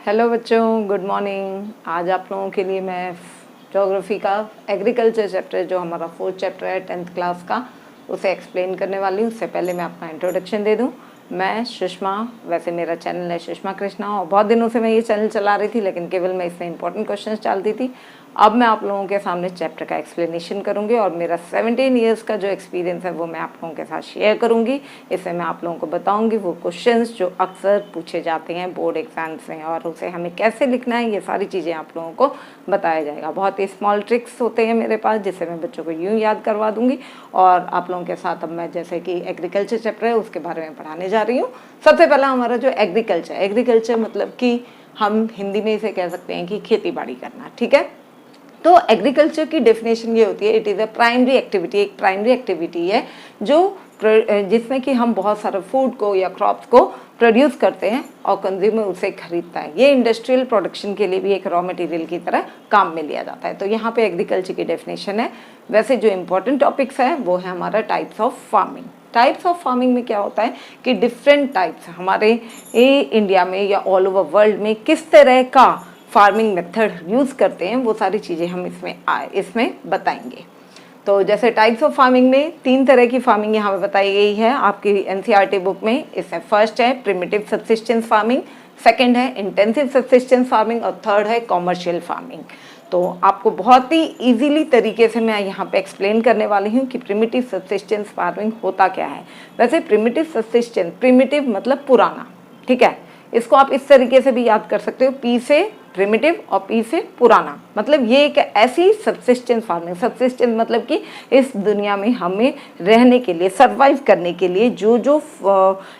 Hello बच्चों, good morning. आज आप लोगों के लिए मैं ज्योग्राफी का एग्रीकल्चर चैप्टर जो हमारा 4th चैप्टर है 10th क्लास का, उसे एक्सप्लेन करने वाली हूँ। उससे पहले मैं अपना इंट्रोडक्शन दे दूँ। मैं सुषमा, वैसे मेरा चैनल है सुषमा कृष्णा और बहुत दिनों से मैं ये चैनल चला रही थी, लेकिन केवल मैं इसमें इंपॉर्टेंट क्वेश्चंस डालती थी। अब मैं आप लोगों के सामने चैप्टर का एक्सप्लेनेशन करूंगी और मेरा 17 ईयर्स का जो एक्सपीरियंस है वो मैं आप लोगों के साथ शेयर करूंगी। इससे मैं आप लोगों को बताऊंगी वो क्वेश्चंस जो अक्सर पूछे जाते हैं बोर्ड एग्जाम्स में और उसे हमें कैसे लिखना है, ये सारी चीज़ें आप लोगों को बताया जाएगा। बहुत ही स्मॉल ट्रिक्स होते हैं मेरे पास जिससे मैं बच्चों को यूँ याद करवा दूँगी। और आप लोगों के साथ अब मैं जैसे कि एग्रीकल्चर चैप्टर है उसके बारे में पढ़ाने जा रही हूँ। सबसे पहला हमारा जो एग्रीकल्चर मतलब कि हम हिंदी में इसे कह सकते हैं कि खेती बाड़ी करना, ठीक है। तो एग्रीकल्चर की डेफिनेशन ये होती है, it is a primary activity. एक प्राइमरी एक्टिविटी है जो जिसमें कि हम बहुत सारे फूड को या क्रॉप्स को प्रोड्यूस करते हैं और कंज्यूमर उसे खरीदता है। ये इंडस्ट्रियल प्रोडक्शन के लिए भी एक रॉ मटेरियल की तरह काम में लिया जाता है। तो यहाँ पे एग्रीकल्चर की डेफिनेशन है। वैसे जो इम्पोर्टेंट टॉपिक्स है वो है हमारा types of farming. Types of farming में क्या होता है कि डिफरेंट टाइप्स हमारे इंडिया में या ऑल ओवर वर्ल्ड में किस तरह का फार्मिंग मेथड यूज़ करते हैं, वो सारी चीज़ें हम इसमें बताएंगे। तो जैसे टाइप्स ऑफ फार्मिंग में 3 तरह की फार्मिंग यहाँ पे बताई गई है आपकी एनसीईआरटी बुक में। इसमें फर्स्ट है प्रिमिटिव सब्सिस्टेंस फार्मिंग, सेकंड है इंटेंसिव सब्सिस्टेंस फार्मिंग और थर्ड है कॉमर्शियल फार्मिंग। तो आपको बहुत ही इजीली तरीके से मैं यहाँ पे एक्सप्लेन करने वाली हूँ कि प्रिमिटिव सब्सिस्टेंस फार्मिंग होता क्या है। वैसे प्रिमिटिव सब्सिस्टेंस, प्रिमिटिव मतलब पुराना, ठीक है। इसको आप इस तरीके से भी याद कर सकते हो, पी से प्रिमिटिव और पी से पुराना। मतलब ये एक ऐसी सब्सिस्टेंस फार्मिंग, सब्सिस्टेंस मतलब कि इस दुनिया में हमें रहने के लिए, सर्वाइव करने के लिए जो जो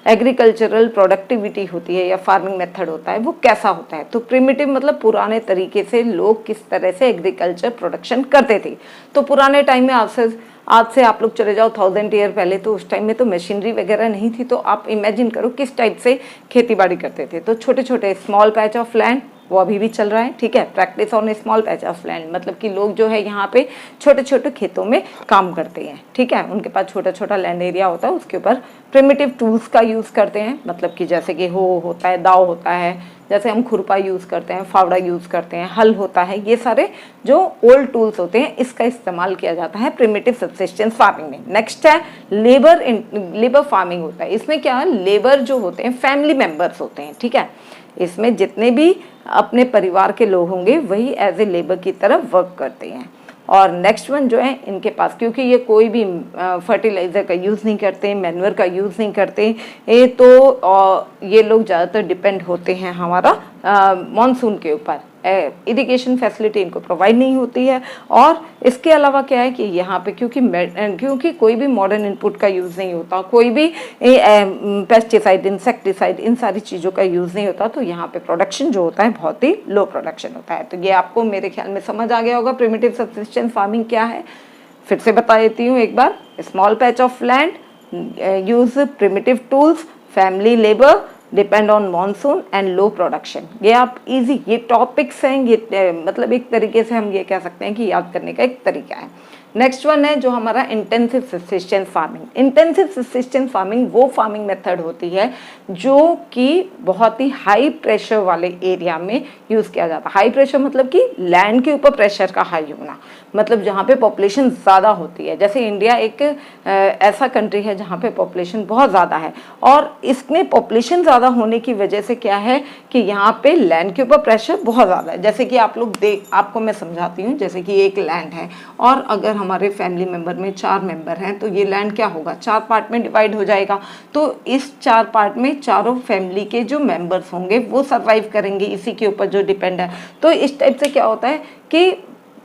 एग्रीकल्चरल प्रोडक्टिविटी होती है या फार्मिंग मेथड होता है वो कैसा होता है। तो प्रिमिटिव मतलब पुराने तरीके से लोग किस तरह से एग्रीकल्चर प्रोडक्शन करते थे। तो पुराने टाइम में आज से आप लोग चले जाओ 1000 ईयर पहले, तो उस टाइम में तो मशीनरी वगैरह नहीं थी। तो आप इमेजिन करो किस टाइप से खेती बाड़ी करते थे। तो छोटे छोटे स्मॉल पैच ऑफ लैंड, वो अभी भी चल रहा है, ठीक है। Practice on small patch of land मतलब कि लोग जो है यहाँ पे छोटे छोटे खेतों में काम करते हैं, ठीक है। उनके पास छोटा छोटा लैंड एरिया होता है, उसके ऊपर प्रिमिटिव टूल्स का यूज़ करते हैं। मतलब कि जैसे कि हो होता है, दाव होता है, जैसे हम खुरपा यूज़ करते हैं, फावड़ा यूज़ करते हैं, हल होता है, ये सारे जो ओल्ड टूल्स होते हैं इसका इस्तेमाल किया जाता है प्रिमिटिव सब्सिस्टेंस फार्मिंग में। नेक्स्ट है लेबर फार्मिंग होता है। इसमें क्या है, लेबर जो होते हैं फैमिली मेम्बर्स होते हैं, ठीक है। इसमें जितने भी अपने परिवार के लोग होंगे वही एज ए लेबर की तरह वर्क करते हैं। और नेक्स्ट वन जो है इनके पास, क्योंकि ये कोई भी फर्टिलाइज़र का यूज़ नहीं करते, मैन्योर का यूज़ नहीं करते, ये लोग ज़्यादातर डिपेंड होते हैं हमारा मॉनसून के ऊपर। इरिगेशन फैसिलिटी इनको प्रोवाइड नहीं होती है। और इसके अलावा क्या है कि यहाँ पे क्योंकि कोई भी मॉडर्न इनपुट का यूज़ नहीं होता, कोई भी पेस्टिसाइड, इंसेक्टिसाइड, इन सारी चीज़ों का यूज़ नहीं होता, तो यहाँ पे प्रोडक्शन जो होता है बहुत ही लो प्रोडक्शन होता है। तो ये आपको मेरे ख्याल में समझ आ गया होगा प्रिमिटिव सब्सिस्टेंस फार्मिंग क्या है। फिर से बता देती हूँ एक बार, small patch of land, use primitive tools, family labour, depend on monsoon and low production. ये आप इजी, ये टॉपिक्स हैं, ये मतलब एक तरीके से हम ये कह सकते हैं कि याद करने का एक तरीका है। नेक्स्ट वन है जो हमारा intensive subsistence farming. Intensive subsistence farming वो फार्मिंग मेथड होती है जो कि बहुत ही हाई प्रेशर वाले एरिया में यूज़ किया जाता है। हाई प्रेशर मतलब कि लैंड के ऊपर प्रेशर का हाई होना, मतलब जहाँ पे पॉपुलेशन ज़्यादा होती है। जैसे इंडिया एक ऐसा कंट्री है जहाँ पे पॉपुलेशन बहुत ज़्यादा है और इसमें पॉपुलेशन ज़्यादा होने की वजह से क्या है कि यहाँ पे लैंड के ऊपर प्रेशर बहुत ज़्यादा है। जैसे कि आप लोग आपको मैं समझाती हूँ। जैसे कि एक लैंड है और अगर हमारे फैमिली मेंबर में 4 मेंबर हैं तो ये लैंड क्या होगा, 4 पार्ट में डिवाइड हो जाएगा। तो इस 4 पार्ट में चारों फैमिली के जो मेंबर्स होंगे वो सर्वाइव करेंगे इसी के ऊपर जो डिपेंड है। तो इस टाइप से क्या होता है कि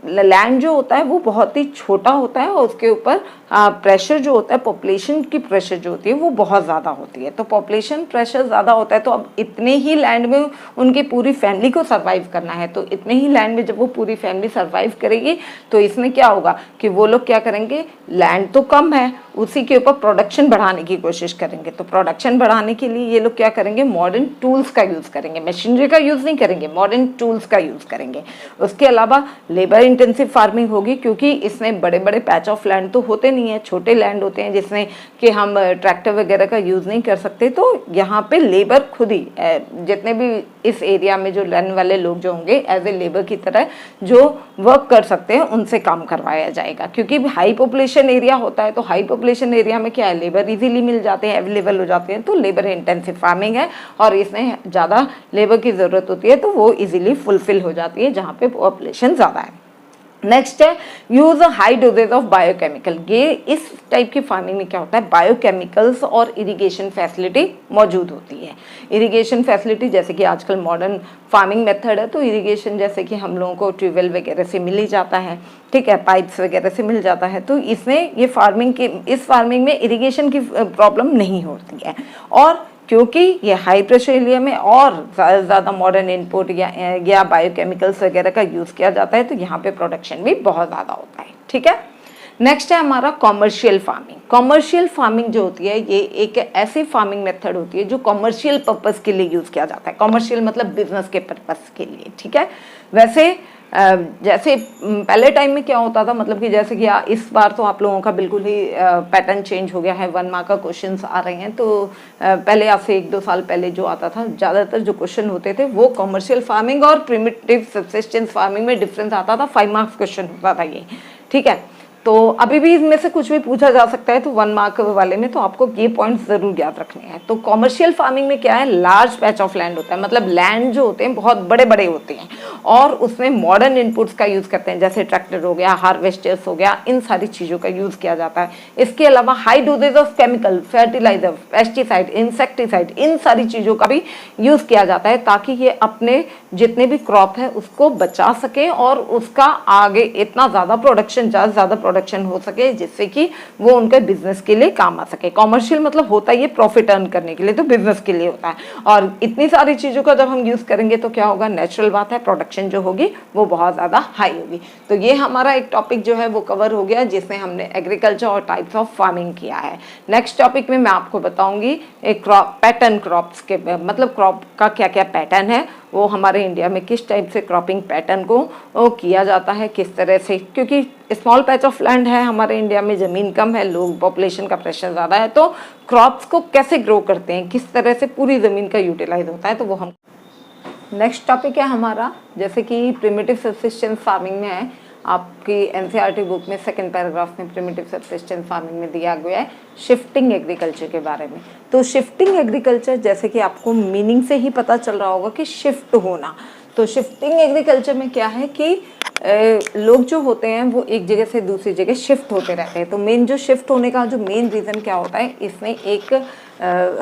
लैंड जो होता है वो बहुत ही छोटा होता है और उसके ऊपर प्रेशर जो होता है, पॉपुलेशन की प्रेशर जो होती है वो बहुत ज़्यादा होती है। तो पॉपुलेशन प्रेशर ज़्यादा होता है तो अब इतने ही लैंड में उनकी पूरी फैमिली को सर्वाइव करना है। तो इतने ही लैंड में जब वो पूरी फैमिली सर्वाइव करेगी तो इसमें क्या होगा कि वो लोग क्या करेंगे, लैंड तो कम है उसी के ऊपर प्रोडक्शन बढ़ाने की कोशिश करेंगे। तो प्रोडक्शन बढ़ाने के लिए ये लोग क्या करेंगे, मॉडर्न टूल्स का यूज़ करेंगे, मशीनरी का यूज़ नहीं करेंगे, मॉडर्न टूल्स का यूज़ करेंगे। उसके अलावा लेबर इंटेंसिव फार्मिंग होगी, क्योंकि इसमें बड़े बड़े पैच ऑफ लैंड तो होते नहीं है, छोटे लैंड होते हैं जिसमें कि हम ट्रैक्टर वगैरह का यूज़ नहीं कर सकते। तो यहाँ पे लेबर खुद ही जितने भी इस एरिया में जो रहने वाले लोग जो होंगे एज ए लेबर की तरह जो वर्क कर सकते हैं उनसे काम करवाया जाएगा, क्योंकि हाई पॉपुलेशन एरिया होता है। तो हाई पॉपुलेशन एरिया में क्या है, लेबर इजीली मिल जाते हैं, अवेलेबल हो जाते हैं। तो लेबर इंटेंसिव फार्मिंग है और इसमें ज़्यादा लेबर की ज़रूरत होती है, तो वो इजीली फुलफिल हो जाती है जहाँ पे पॉपुलेशन ज़्यादा है। नेक्स्ट है use high doses of biochemical. ये इस टाइप की फार्मिंग में क्या होता है, बायोकेमिकल्स और इरिगेशन फैसिलिटी मौजूद होती है। इरिगेशन फैसिलिटी जैसे कि आजकल मॉडर्न फार्मिंग मेथड है, तो इरिगेशन जैसे कि हम लोगों को ट्यूबवेल वगैरह से मिल ही जाता है, ठीक है, पाइप्स वगैरह से मिल जाता है। तो इसमें ये इस फार्मिंग में इरिगेशन की प्रॉब्लम नहीं होती है। और क्योंकि ये हाई प्रेशर एरिया में और ज़्यादा मॉडर्न इनपुट या बायोकेमिकल्स वगैरह का यूज़ किया जाता है, तो यहाँ पे प्रोडक्शन भी बहुत ज़्यादा होता है, ठीक है। नेक्स्ट है हमारा कॉमर्शियल फार्मिंग। कॉमर्शियल फार्मिंग जो होती है ये एक ऐसी फार्मिंग मेथड होती है जो कॉमर्शियल पर्पस के लिए यूज़ किया जाता है। कॉमर्शियल मतलब बिजनेस के पर्पस के लिए, ठीक है। वैसे जैसे पहले टाइम में क्या होता था, मतलब कि जैसे कि इस बार तो आप लोगों का बिल्कुल ही पैटर्न चेंज हो गया है, 1 मार्क का क्वेश्चंस आ रहे हैं। तो पहले आपसे 1-2 साल पहले जो आता था, ज़्यादातर जो क्वेश्चन होते थे वो कॉमर्शियल फार्मिंग और प्रिमिटिव सब्सिस्टेंस फार्मिंग में डिफरेंस आता था। 5 मार्क्स क्वेश्चन होता था ये, ठीक है। तो अभी भी इनमें से कुछ भी पूछा जा सकता है, तो 1 मार्क वाले में तो आपको ये पॉइंट्स जरूर याद रखने हैं। तो कॉमर्शियल फार्मिंग में क्या है, लार्ज पैच ऑफ लैंड होता है, मतलब लैंड जो होते हैं बहुत बड़े बड़े होते हैं और उसमें मॉडर्न इनपुट्स का यूज़ करते हैं, जैसे ट्रैक्टर हो गया, हार्वेस्टर्स हो गया, इन सारी चीज़ों का यूज़ किया जाता है। इसके अलावा high doses of chemical, fertiliser, pesticide, insecticide, इन सारी चीज़ों का भी यूज़ किया जाता है ताकि ये अपने जितने भी क्रॉप है उसको बचा सके और उसका आगे इतना ज़्यादा प्रोडक्शन, ज़्यादा प्रोडक्शन हो सके जिससे कि वो उनके बिजनेस के लिए काम आ सके। कॉमर्शियल मतलब होता है ये प्रॉफिट अर्न करने के लिए, तो बिजनेस के लिए होता है। और इतनी सारी चीज़ों का जब हम यूज़ करेंगे तो क्या होगा, नेचुरल बात है, प्रोडक्शन जो होगी वो बहुत ज़्यादा हाई होगी। तो ये हमारा एक टॉपिक जो है वो कवर हो गया जिसमें हमने एग्रीकल्चर और टाइप्स ऑफ फार्मिंग किया है। नेक्स्ट टॉपिक में मैं आपको बताऊंगी एक पैटर्न क्रॉप्स के, मतलब क्रॉप का क्या क्या पैटर्न है, वो हमारे इंडिया में किस टाइप से क्रॉपिंग पैटर्न को किया जाता है, किस तरह से, क्योंकि स्मॉल पैच ऑफ लैंड है हमारे इंडिया में, ज़मीन कम है, लोग पॉपुलेशन का प्रेशर ज़्यादा है, तो क्रॉप्स को कैसे ग्रो करते हैं, किस तरह से पूरी ज़मीन का यूटिलाइज होता है, तो वो हम नेक्स्ट टॉपिक है हमारा। जैसे कि प्रिमिटिव सब्सिस्टेंस फार्मिंग में है, आपकी एनसीईआरटी बुक में 2nd पैराग्राफ में प्रिमिटिव सब्सिस्टेंस फार्मिंग में दिया गया है शिफ्टिंग एग्रीकल्चर के बारे में। तो शिफ्टिंग एग्रीकल्चर जैसे कि आपको मीनिंग से ही पता चल रहा होगा कि शिफ्ट होना। तो शिफ्टिंग एग्रीकल्चर में क्या है कि लोग जो होते हैं वो एक जगह से दूसरी जगह शिफ्ट होते रहते हैं। तो मेन जो शिफ्ट होने का जो मेन रीज़न क्या होता है, इसमें एक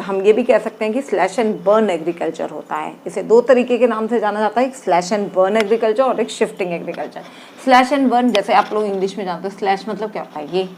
हम ये भी कह सकते हैं कि स्लैश एंड बर्न एग्रीकल्चर होता है। इसे 2 तरीके के नाम से जाना जाता है, एक स्लैश एंड बर्न एग्रीकल्चर और एक shifting agriculture. Slash and burn जैसे आप लोग इंग्लिश में जानते हो, स्लैश मतलब क्या होता है, ये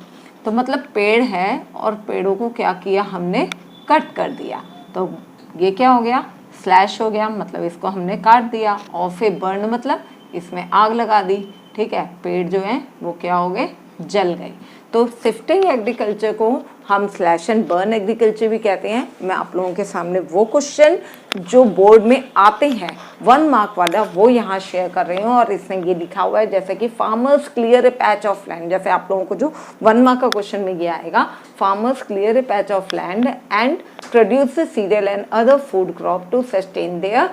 तो मतलब पेड़ है और पेड़ों को क्या किया हमने, कट कर दिया, तो ये क्या हो गया, स्लैश हो गया, मतलब इसको हमने काट दिया। और फिर बर्न मतलब इसमें आग लगा दी, ठीक है, पेड़ जो है वो क्या हो गए, जल गए। तो शिफ्टिंग एग्रीकल्चर को हम स्लैश एंड बर्न एग्रीकल्चर भी कहते हैं। मैं आप लोगों के सामने वो क्वेश्चन जो बोर्ड में आते हैं 1 मार्क वाला वो यहाँ शेयर कर रही हूँ, और इसमें ये लिखा हुआ है जैसे कि farmers clear a patch of land, जैसे आप लोगों को जो 1 मार्क का क्वेश्चन में ये आएगा, farmers clear a patch of land and produce cereal and other food crop to sustain their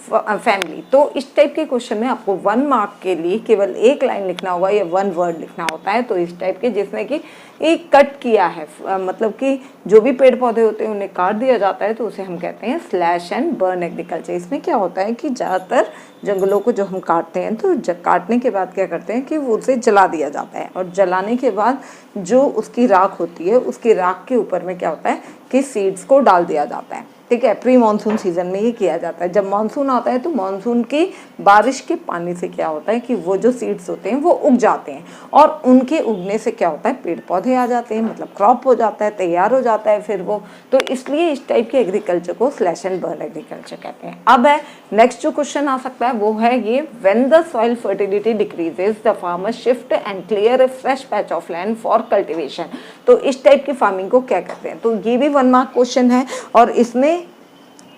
family. तो इस टाइप के क्वेश्चन में आपको 1 मार्क के लिए केवल 1 लाइन लिखना होगा या 1 वर्ड लिखना होता है। तो इस टाइप के जिसमें कि एक कट किया है, मतलब कि जो भी पेड़ पौधे होते हैं उन्हें काट दिया जाता है, तो उसे हम कहते हैं स्लैश एंड बर्न एग्रीकल्चर। इसमें क्या होता है कि ज़्यादातर जंगलों को जो हम काटते हैं तो काटने के बाद क्या करते हैं कि वो उसे जला दिया जाता है, और जलाने के बाद जो उसकी राख होती है उसकी राख के ऊपर में क्या होता है कि सीड्स को डाल दिया जाता है। ठीक है, प्री मानसून सीजन में ये किया जाता है। जब मानसून आता है तो मानसून की बारिश के पानी से क्या होता है कि वो जो सीड्स होते हैं वो उग जाते हैं, और उनके उगने से क्या होता है पेड़ पौधे आ जाते हैं, मतलब क्रॉप हो जाता है, तैयार हो जाता है फिर वो। तो इसलिए इस टाइप के एग्रीकल्चर को स्लैश एंड बर्न एग्रीकल्चर कहते हैं। अब है नेक्स्ट जो क्वेश्चन आ सकता है वो है ये, when the soil fertility decreases the farmer shift and clear a fresh patch of land for cultivation. तो इस टाइप की फार्मिंग को क्या कहते हैं? तो ये भी 1 मार्क क्वेश्चन है, और इसमें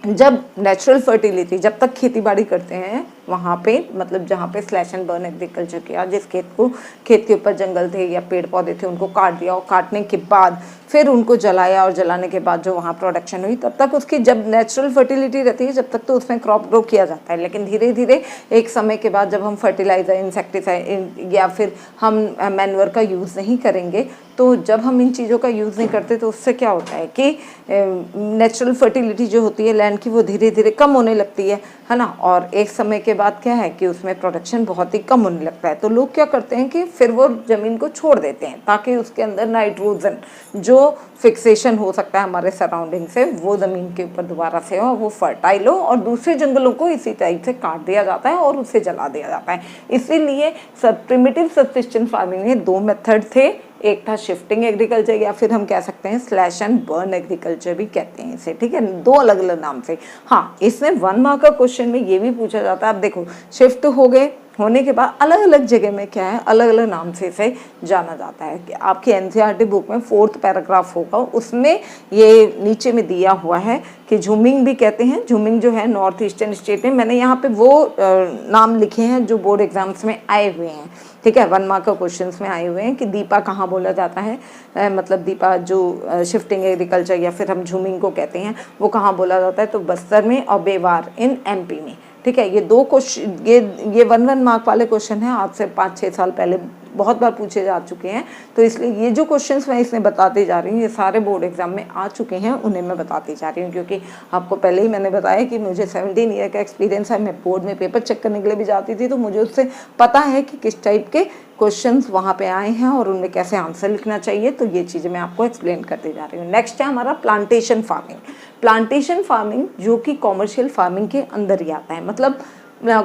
जब नेचुरल फर्टिलिटी, जब तक खेती बाड़ी करते हैं वहाँ पे, मतलब जहाँ पे स्लैश एंड बर्न एग्रीकल्चर किया, जिस खेत के ऊपर जंगल थे या पेड़ पौधे थे उनको काट दिया, और काटने के बाद फिर उनको जलाया, और जलाने के बाद जो वहाँ प्रोडक्शन हुई, तब तक उसकी जब नेचुरल फर्टिलिटी रहती है जब तक तो उसमें क्रॉप ग्रो किया जाता है। लेकिन धीरे धीरे एक समय के बाद जब हम फर्टिलाइज़र, इंसेक्टिसाइड या फिर हम मैन्योर का यूज़ नहीं करेंगे, तो जब हम इन चीज़ों का यूज़ नहीं करते तो उससे क्या होता है कि नेचुरल फर्टिलिटी जो होती है लैंड की वो धीरे धीरे कम होने लगती है ना। और एक समय के बाद क्या है कि उसमें प्रोडक्शन बहुत ही कम होने लगता है। तो लोग क्या करते हैं कि फिर वो ज़मीन को छोड़ देते हैं ताकि उसके अंदर नाइट्रोजन जो फिक्सेशन हो सकता है हमारे सराउंडिंग से, वो ज़मीन के ऊपर दोबारा से हो, वो फर्टाइल हो, और दूसरे जंगलों को इसी टाइप से काट दिया जाता है और उसे जला दिया जाता है। इसीलिए प्रिमिटिव सब्सिस्टेंस फार्मिंग में 2 मेथड थे, एक था शिफ्टिंग एग्रीकल्चर, या फिर हम कह सकते हैं स्लैश एंड बर्न एग्रीकल्चर भी कहते हैं इसे, ठीक है, 2 अलग अलग नाम से। हाँ, इसमें 1 मार्क का क्वेश्चन में ये भी पूछा जाता है। अब देखो, शिफ्ट हो गए, होने के बाद अलग अलग जगह में क्या है, अलग अलग नाम से इसे जाना जाता है। कि आपकी एनसीईआरटी बुक में 4th पैराग्राफ होगा, उसमें ये नीचे में दिया हुआ है कि झूमिंग भी कहते हैं। झूमिंग जो है नॉर्थ ईस्टर्न स्टेट में, मैंने यहाँ पे वो नाम लिखे हैं जो बोर्ड एग्जाम्स में आए हुए हैं, ठीक है, 1 मार्क का क्वेश्चन में आए हुए हैं कि दीपा कहाँ बोला जाता है, मतलब दीपा जो शिफ्टिंग एग्रीकल्चर या फिर हम झूमिंग को कहते हैं वो कहाँ बोला जाता है, तो बस्तर में और बेवार इन एमपी में, ठीक है। ये 2 क्वेश्चन, ये 1 मार्क वाले क्वेश्चन हैं, आज से 5-6 साल पहले बहुत बार पूछे जा चुके हैं। तो इसलिए ये जो क्वेश्चंस मैं इसमें बताते जा रही हूँ ये सारे बोर्ड एग्जाम में आ चुके हैं, उन्हें मैं बताती जा रही हूँ, क्योंकि आपको पहले ही मैंने बताया कि मुझे 17 ईयर का एक्सपीरियंस है। मैं बोर्ड में पेपर चेक करने के लिए भी जाती थी, तो मुझे उससे पता है कि किस टाइप के क्वेश्चंस वहाँ पे आए हैं और उनमें कैसे आंसर लिखना चाहिए। तो ये चीज़ें मैं आपको एक्सप्लेन करते जा रही हूँ। नेक्स्ट है हमारा प्लांटेशन फार्मिंग। प्लांटेशन फार्मिंग जो कि कॉमर्शियल फार्मिंग के अंदर ही आता है, मतलब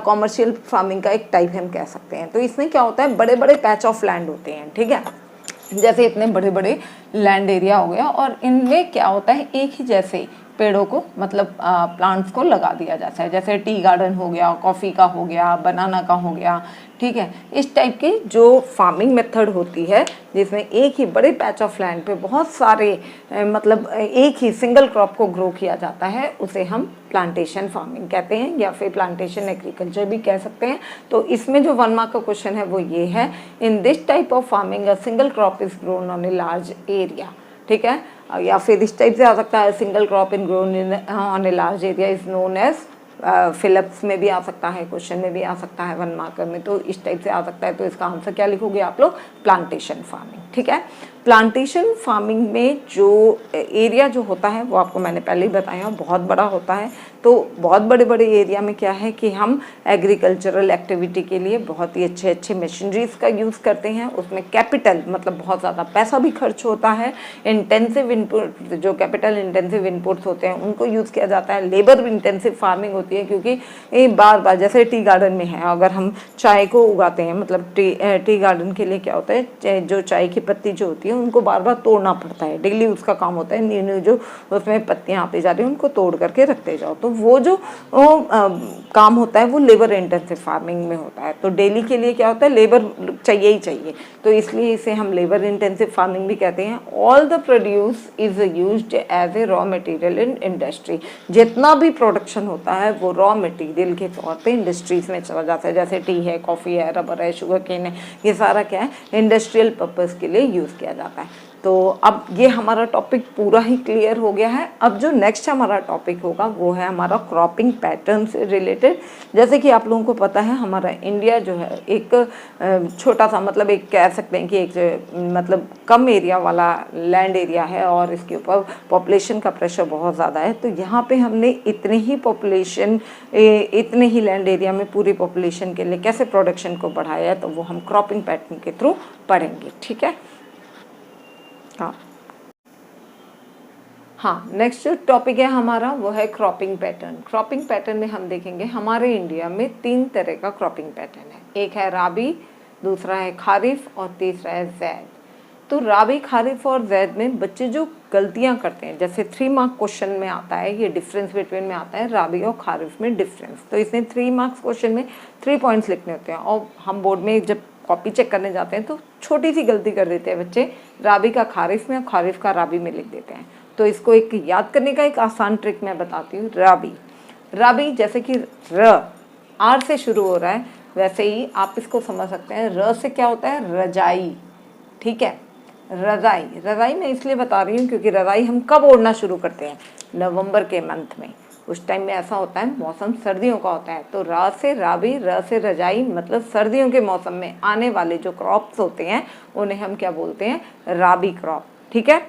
कॉमर्शियल फार्मिंग का एक टाइप हम कह सकते हैं। तो इसमें क्या होता है, बड़े बड़े पैच ऑफ लैंड होते हैं, ठीक है, जैसे इतने बड़े बड़े लैंड एरिया हो गया, और इनमें क्या होता है एक ही जैसे पेड़ों को, मतलब प्लांट्स को लगा दिया जाता है। जैसे टी गार्डन हो गया, कॉफ़ी का हो गया, बनाना का हो गया, ठीक है। इस टाइप की जो फार्मिंग मेथड होती है जिसमें एक ही बड़े पैच ऑफ लैंड पे बहुत सारे मतलब एक ही सिंगल क्रॉप को ग्रो किया जाता है, उसे हम प्लांटेशन फार्मिंग कहते हैं या फिर प्लांटेशन एग्रीकल्चर भी कह सकते हैं। तो इसमें जो 1 मार्क का क्वेश्चन है वो ये है, in this type of farming a single crop is grown on a large area, ठीक है। या फिर इस टाइप से आ सकता है, single crop in grown on a large area is known as, फिलिप्स में भी आ सकता है, क्वेश्चन में भी आ सकता है 1 मार्कर में, तो इस टाइप से आ सकता है। तो इसका आंसर क्या लिखोगे आप लोग, प्लांटेशन फार्मिंग, ठीक है। प्लांटेशन फार्मिंग में जो एरिया जो होता है वो आपको मैंने पहले ही बताया बहुत बड़ा होता है। तो बहुत बड़े बड़े एरिया में क्या है कि हम एग्रीकल्चरल एक्टिविटी के लिए बहुत ही अच्छे अच्छे मशीनरीज का यूज़ करते हैं। उसमें कैपिटल मतलब बहुत ज़्यादा पैसा भी खर्च होता है। इंटेंसिव इनपुट, जो कैपिटल इंटेंसिव इनपुट्स होते हैं उनको यूज़ किया जाता है। लेबर इंटेंसिव फार्मिंग होती है, क्योंकि बार बार जैसे टी गार्डन में है, अगर हम चाय को उगाते हैं, मतलब टी गार्डन के लिए क्या होता है, जो चाय की पत्ती जो होती है उनको बार बार तोड़ना पड़ता है, डेली उसका काम होता है। न्यू न्यू जो उसमें पत्तियाँ आती जा रही हैं उनको तोड़ करके रखते जाओ। तो वो जो काम होता है वो लेबर इंटेंसिव फार्मिंग में होता है। तो डेली के लिए क्या होता है, लेबर चाहिए ही चाहिए, तो इसलिए इसे हम लेबर इंटेंसिव फार्मिंग भी कहते हैं। All the produce is used as a raw material in industry. जितना भी प्रोडक्शन होता है वो रॉ मटेरियल के तौर पे इंडस्ट्रीज में चला जाता है। जैसे टी है, कॉफ़ी है, रबर है, शुगर केन है, ये सारा क्या है, इंडस्ट्रियल पर्पज़ के लिए यूज़ किया जाता है। तो अब ये हमारा टॉपिक पूरा ही क्लियर हो गया है। अब जो नेक्स्ट हमारा टॉपिक होगा वो है हमारा क्रॉपिंग पैटर्न से रिलेटेड। जैसे कि आप लोगों को पता है हमारा इंडिया जो है एक छोटा सा, मतलब एक कह सकते हैं कि एक मतलब कम एरिया वाला लैंड एरिया है और इसके ऊपर पॉपुलेशन का प्रेशर बहुत ज़्यादा है। तो यहाँ पे हमने इतने ही पॉपुलेशन, इतने ही लैंड एरिया में पूरी पॉपुलेशन के लिए कैसे प्रोडक्शन को बढ़ाया है, तो वो हम क्रॉपिंग पैटर्न के थ्रू पढ़ेंगे, ठीक है। हाँ, नेक्स्ट जो टॉपिक है हमारा वो है क्रॉपिंग पैटर्न। क्रॉपिंग पैटर्न में हम देखेंगे हमारे इंडिया में 3 तरह का क्रॉपिंग पैटर्न है। एक है राबी, दूसरा है खारिफ और तीसरा है जैद। तो राबी, खारिफ और जैद में बच्चे जो गलतियां करते हैं, जैसे 3 मार्क क्वेश्चन में आता है, ये डिफरेंस बिटवीन में आता है राबी और खारिफ में डिफरेंस। तो इसमें 3 मार्क्स क्वेश्चन में 3 पॉइंट्स लिखने होते हैं और हम बोर्ड में जब कॉपी चेक करने जाते हैं तो छोटी सी गलती कर देते हैं बच्चे, राबी का खारिफ में और खारिफ का राबी में लिख देते हैं। तो इसको एक याद करने का एक आसान ट्रिक मैं बताती हूँ। राबी जैसे कि र आर से शुरू हो रहा है, वैसे ही आप इसको समझ सकते हैं र से क्या होता है, रजाई। ठीक है, रजाई मैं इसलिए बता रही हूँ क्योंकि रजाई हम कब ओढ़ना शुरू करते हैं, नवंबर के मंथ में। उस टाइम में ऐसा होता है, मौसम सर्दियों का होता है। तो रा से राबी, र से रजाई, मतलब सर्दियों के मौसम में आने वाले जो क्रॉप्स होते हैं उन्हें हम क्या बोलते हैं, राबी क्रॉप। ठीक है,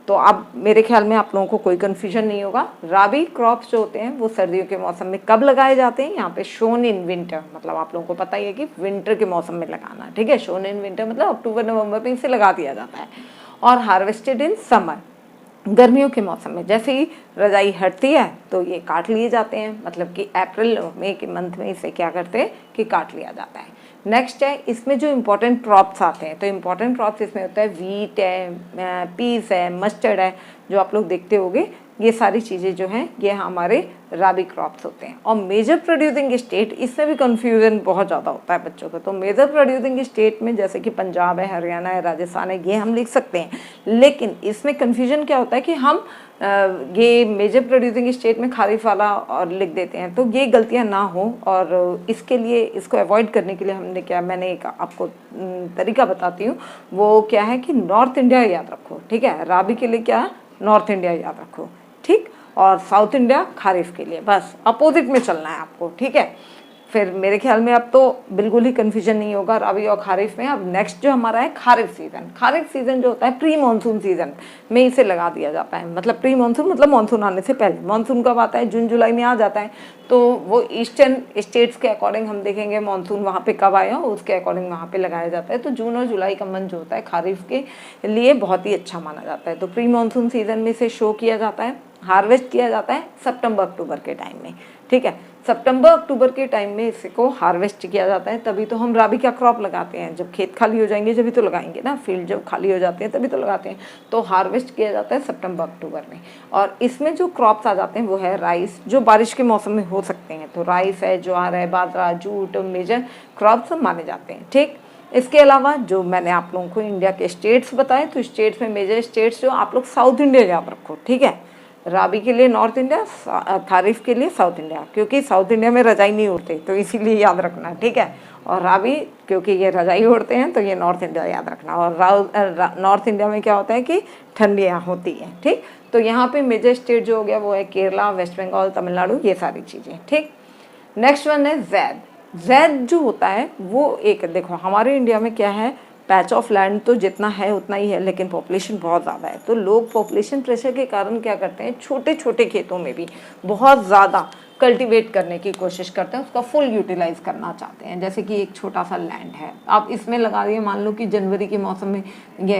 तो अब मेरे ख्याल में आप लोगों को कोई कन्फ्यूजन नहीं होगा। राबी क्रॉप्स जो होते हैं वो सर्दियों के मौसम में कब लगाए जाते हैं, यहाँ पे शोन इन विंटर, मतलब आप लोगों को पता ही है कि विंटर के मौसम में लगाना। ठीक है, शोन इन विंटर मतलब अक्टूबर नवंबर में इसे लगा दिया जाता है। और हार्वेस्टेड इन समर, गर्मियों के मौसम में। जैसे ही रजाई हटती है तो ये काट लिए जाते हैं, मतलब कि अप्रैल मई के मंथ में इसे क्या करते हैं कि काट लिया जाता है। नेक्स्ट है, इसमें जो इम्पोर्टेंट क्रॉप्स आते हैं, तो इम्पोर्टेंट क्रॉप्स इसमें होता है वीट है, पीस है, मस्टर्ड है, जो आप लोग देखते होंगे। ये सारी चीज़ें जो हैं ये हमारे राबी क्रॉप्स होते हैं। और मेजर प्रोड्यूसिंग स्टेट, इसमें भी कन्फ्यूज़न बहुत ज़्यादा होता है बच्चों को। तो मेजर प्रोड्यूसिंग स्टेट में जैसे कि पंजाब है, हरियाणा है, राजस्थान है, ये हम लिख सकते हैं। लेकिन इसमें कन्फ्यूजन क्या होता है कि हम ये मेजर प्रोड्यूसिंग स्टेट में खारिफ वाला और लिख देते हैं। तो ये गलतियां ना हो, और इसके लिए, इसको अवॉइड करने के लिए हमने क्या, मैंने एक आपको तरीका बताती हूँ। वो क्या है कि नॉर्थ इंडिया याद रखो। ठीक है, राबी के लिए क्या, नॉर्थ इंडिया याद रखो। ठीक, और साउथ इंडिया खारिफ के लिए, बस अपोजिट में चलना है आपको। ठीक है, फिर मेरे ख्याल में अब तो बिल्कुल ही कन्फ्यूजन नहीं होगा राबी और खारिफ में। अब नेक्स्ट जो हमारा है खारिफ सीज़न। खारिफ सीज़न जो होता है प्री मानसून सीज़न में इसे लगा दिया जाता है। मतलब प्री मानसून मतलब मानसून आने से पहले। मानसून कब आता है, जून जुलाई में आ जाता है। तो वो ईस्टर्न स्टेट्स के अकॉर्डिंग हम देखेंगे मानसून वहाँ पे कब आया, उसके अकॉर्डिंग वहाँ पे लगाया जाता है। तो जून और जुलाई का मंथ जो होता है खारिफ के लिए बहुत ही अच्छा माना जाता है। तो प्री मानसून सीज़न में इसे शो किया जाता है। हार्वेस्ट किया जाता है सितंबर अक्टूबर के टाइम में। ठीक है, सितंबर अक्टूबर के टाइम में इसको हार्वेस्ट किया जाता है। तभी तो हम राबी का क्रॉप लगाते हैं। जब खेत खाली हो जाएंगे जभी तो लगाएंगे ना, फील्ड जब खाली हो जाते हैं तभी तो लगाते हैं। तो हार्वेस्ट किया जाता है सितंबर अक्टूबर में। और इसमें जो क्रॉप्स आ जाते हैं वो है राइस, जो बारिश के मौसम में हो सकते हैं। तो राइस है, ज्वार है, बाजरा, जूट, मेजर क्रॉप्स माने जाते हैं। ठीक, इसके अलावा जो मैंने आप लोगों को इंडिया के स्टेट्स बताए, तो स्टेट्स में मेजर स्टेट्स जो आप लोग साउथ इंडिया याद रखो। ठीक है, राबी के लिए नॉर्थ इंडिया, खारिफ के लिए साउथ इंडिया, क्योंकि साउथ इंडिया में रजाई नहीं उड़ते तो इसीलिए याद रखना। ठीक है, और राबी क्योंकि ये रजाई उड़ते हैं तो ये नॉर्थ इंडिया याद रखना। और नॉर्थ इंडिया में क्या होता है कि ठंडियाँ होती हैं। ठीक, तो यहाँ पे मेजर स्टेट जो हो गया वो है केरला, वेस्ट बंगाल, तमिलनाडु, ये सारी चीज़ें। ठीक, नेक्स्ट वन है जैद। जैद जो होता है वो एक, देखो हमारे इंडिया में क्या है, पैच ऑफ लैंड तो जितना है उतना ही है, लेकिन पॉपुलेशन बहुत ज़्यादा है। तो लोग पॉपुलेशन प्रेशर के कारण क्या करते हैं, छोटे छोटे खेतों में भी बहुत ज़्यादा कल्टीवेट करने की कोशिश करते हैं, उसका फुल यूटिलाइज करना चाहते हैं। जैसे कि एक छोटा सा लैंड है, आप इसमें लगा दिए, मान लो कि जनवरी के मौसम में ये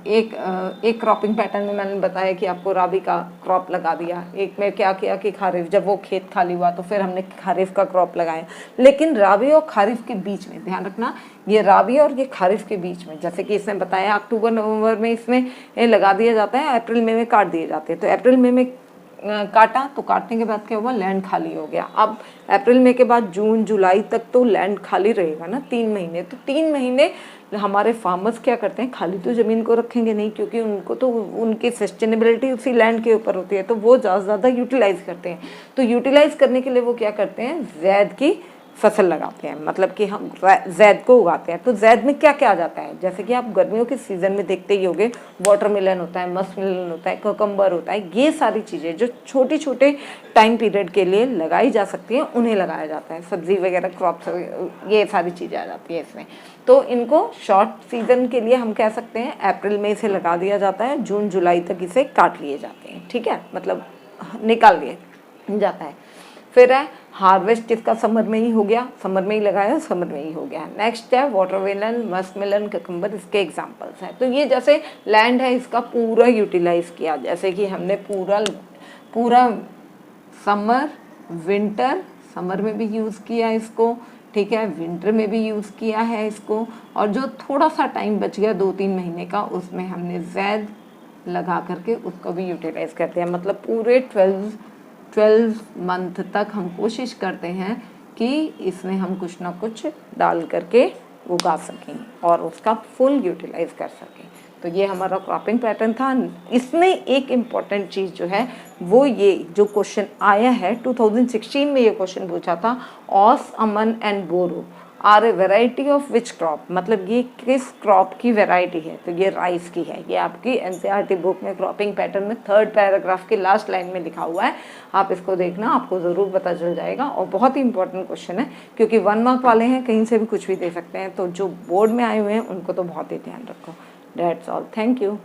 एक क्रॉपिंग पैटर्न में मैंने बताया कि आपको राबी का क्रॉप लगा दिया। एक में क्या किया कि खारिफ, जब वो खेत खाली हुआ तो फिर हमने खारिफ का क्रॉप लगाया। लेकिन राबी और खारिफ के बीच में ध्यान रखना, ये राबी और ये खारिफ के बीच में, जैसे कि इसने बताया अक्टूबर नवंबर में इसमें लगा दिया जाता है, अप्रैल मई में काट दिए जाते हैं। तो अप्रैल मई में काटा, तो काटने के बाद क्या हुआ, लैंड खाली हो गया। अब अप्रैल मई के बाद जून जुलाई तक तो लैंड खाली रहेगा ना, 3 महीने। तो 3 महीने हमारे फार्मर्स क्या करते हैं, खाली तो ज़मीन को रखेंगे नहीं, क्योंकि उनको तो उनकी सस्टेनेबिलिटी उसी लैंड के ऊपर होती है। तो वो ज़्यादा यूटिलाइज़ करते हैं। तो यूटिलाइज़ करने के लिए वो क्या करते हैं, जैद की फसल लगाते हैं, मतलब कि हम जैद को उगाते हैं। तो जैद में क्या क्या आ जाता है, जैसे कि आप गर्मियों के सीज़न में देखते ही होंगे, वाटरमेलन होता है, मस्कमेलन होता है, कोकम्बर होता है। ये सारी चीज़ें जो छोटे छोटे टाइम पीरियड के लिए लगाई जा सकती हैं उन्हें लगाया जाता है। सब्जी वगैरह, क्रॉप्स, ये सारी चीज़ें आ जाती है इसमें। तो इनको शॉर्ट सीज़न के लिए हम कह सकते हैं अप्रैल मई से लगा दिया जाता है, जून जुलाई तक इसे काट लिए जाते हैं। ठीक है, मतलब निकाल लिए जाता है। फिर है हार्वेस्ट, किसका समर में ही हो गया, समर में ही लगाया, समर में ही हो गया। नेक्स्ट है वाटरमेलन, मस्कमेलन, ककम्बर, इसके एग्जांपल्स हैं। तो ये जैसे लैंड है इसका पूरा यूटिलाइज किया, जैसे कि हमने पूरा समर विंटर, समर में भी यूज़ किया इसको, ठीक है, विंटर में भी यूज़ किया है इसको, और जो थोड़ा सा टाइम बच गया 2-3 महीने का उसमें हमने ज़ैद लगा करके उसको भी यूटिलाइज करते हैं। मतलब पूरे 12 मंथ तक हम कोशिश करते हैं कि इसमें हम कुछ ना कुछ डाल करके उगा सकें और उसका फुल यूटिलाइज कर सकें। तो ये हमारा क्रॉपिंग पैटर्न था। इसमें एक इम्पॉर्टेंट चीज़ जो है वो ये जो क्वेश्चन आया है 2016 में, ये क्वेश्चन पूछा था, aus, aman and boro are a variety of which crop, मतलब ये किस क्रॉप की वेराइटी है। तो ये राइस की है। ये आपकी एनसीईआरटी बुक में क्रॉपिंग पैटर्न में 3rd पैराग्राफ के लास्ट लाइन में लिखा हुआ है। आप इसको देखना, आपको ज़रूर पता चल जाएगा। और बहुत ही इंपॉर्टेंट क्वेश्चन है क्योंकि 1 मार्क वाले हैं, कहीं से भी कुछ भी दे सकते हैं। तो जो बोर्ड में आए हुए हैं उनको तो बहुत ही ध्यान रखो। That's all. Thank you.